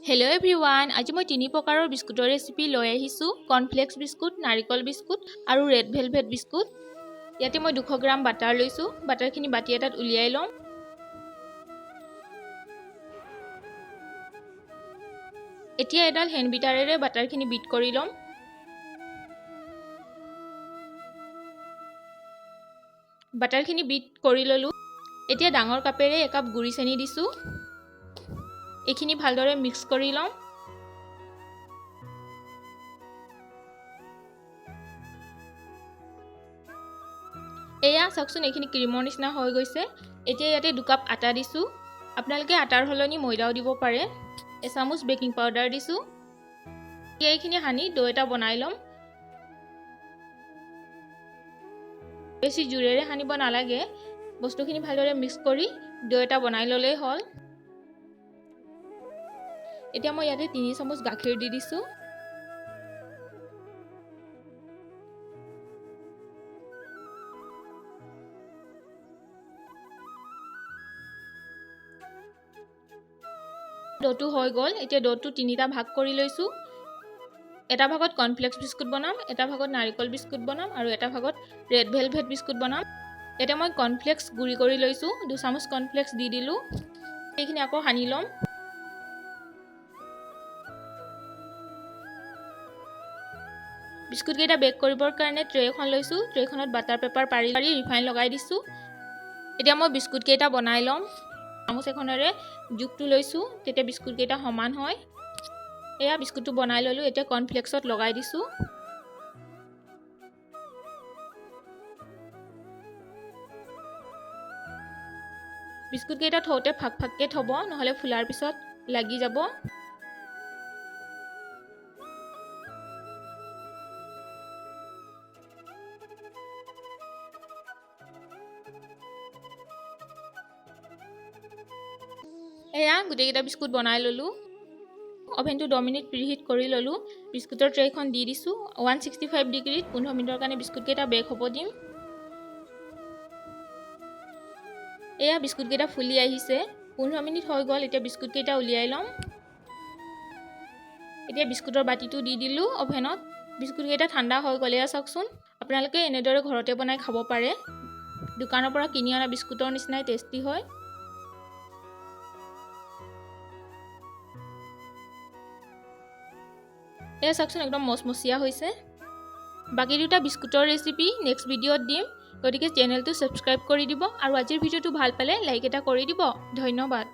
Hello everyone, আজি মই তিনি প্ৰকাৰৰ বিস্কুটৰ ৰেচিপি লৈ আহিছোঁ। কৰ্ণফ্লেক্স বিস্কুট, নাৰিকল বিস্কুট আৰু ৰেড ভেলভেট বিস্কুট। ইয়াতে মই 200 গ্ৰাম বাটাৰ লৈছোঁ। বাটাৰখিনি বাটি এটাত উলিয়াই লম। এতিয়া এডাল হেণ্ড বিটাৰেৰে বাটাৰখিনি বিট কৰি লম। বাটাৰখিনি বিট কৰি ললোঁ। এতিয়া ডাঙৰ কাপেৰে একাপ গুড়ি চেনি দিছোঁ। এইখিনি ভালদৰে মিক্স কৰি লম। এয়া চাওকচোন, এইখিনি ক্ৰীমৰ নিচিনা হৈ গৈছে। এতিয়া ইয়াতে 2 কাপ আটা দিছোঁ। আপোনালোকে আটাৰ সলনি ময়দাও দিব পাৰে। এচামুচ বেকিং পাউডাৰ দিছোঁ। এতিয়া এইখিনি সানি ডো এটা বনাই লম। বেছি জোৰেৰে সানিব নালাগে। বস্তুখিনি ভালদৰে মিক্স কৰি ডো এটা বনাই ল'লেই হ'ল। এতিয়া মই ইয়াতে 3 চামুচ গাখীৰ দি দিছোঁ। ডোটো হৈ গ'ল। এতিয়া ডোটো 3টা ভাগ কৰি লৈছোঁ। এটা ভাগত কৰ্ণফ্লেক্স বিস্কুট বনাম, এটা ভাগত নাৰিকল বিস্কুট বনাম আৰু এটা ভাগত ৰেড ভেলভেট বিস্কুট বনাম। এতিয়া মই কৰ্ণফ্লেক্স গুড়ি কৰি লৈছোঁ। 2 চামুচ কৰ্ণফ্লেক্স দি দিলোঁ। এইখিনি আকৌ সানি ল'ম। বিস্কুট কেইটা বেক কৰিবৰ কাৰণে ট্ৰে এখন লৈছোঁ। ট্ৰেখনত বাটাৰ পেপাৰ পাৰি ৰিফাইন লগাই দিছোঁ। এতিয়া মই বিস্কুট কেইটা বনাই ল'ম। চামুচ এখনেৰে জোখটো লৈছোঁ, তেতিয়া বিস্কুট কেইটা সমান হয়। এয়া বিস্কুটটো বনাই ল'লোঁ। এতিয়া কৰ্ণফ্লেক্সত লগাই দিছোঁ। বিস্কুট কেইটা থওঁতে ফাক ফাককৈ থ'ব, নহ'লে ফুলাৰ পিছত লাগি যাব। এয়া গোটেইকেইটা বিস্কুট বনাই ল'লোঁ। অভেনটো 10 মিনিট প্ৰিহিট কৰি ল'লোঁ। বিস্কুটৰ ট্ৰেখন দি দিছোঁ। 165 ডিগ্ৰীত 15 মিনিটৰ কাৰণে বিস্কুটকেইটা বেক হ'ব দিম। এয়া বিস্কুটকেইটা ফুলি আহিছে। 15 মিনিট হৈ গ'ল। এতিয়া বিস্কুটকেইটা উলিয়াই ল'ম। এতিয়া বিস্কুটৰ বাতিটো দি দিলোঁ অভেনত। বিস্কুটকেইটা ঠাণ্ডা হৈ গ'লে চাওকচোন। আপোনালোকে এনেদৰে ঘৰতে বনাই খাব পাৰে। দোকানৰ পৰা কিনি অনা বিস্কুটৰ নিচিনাই টেষ্টি হয়। এয়া চাওকচোন, একদম মচমচীয়া হৈছে। বাকী দুটা বিস্কুটৰ ৰেচিপি নেক্সট ভিডিঅ'ত দিম, গতিকে চেনেলটো ছাবস্ক্ৰাইব কৰি দিব আৰু আজিৰ ভিডিঅ'টো ভাল পালে লাইক এটা কৰি দিব। ধন্যবাদ।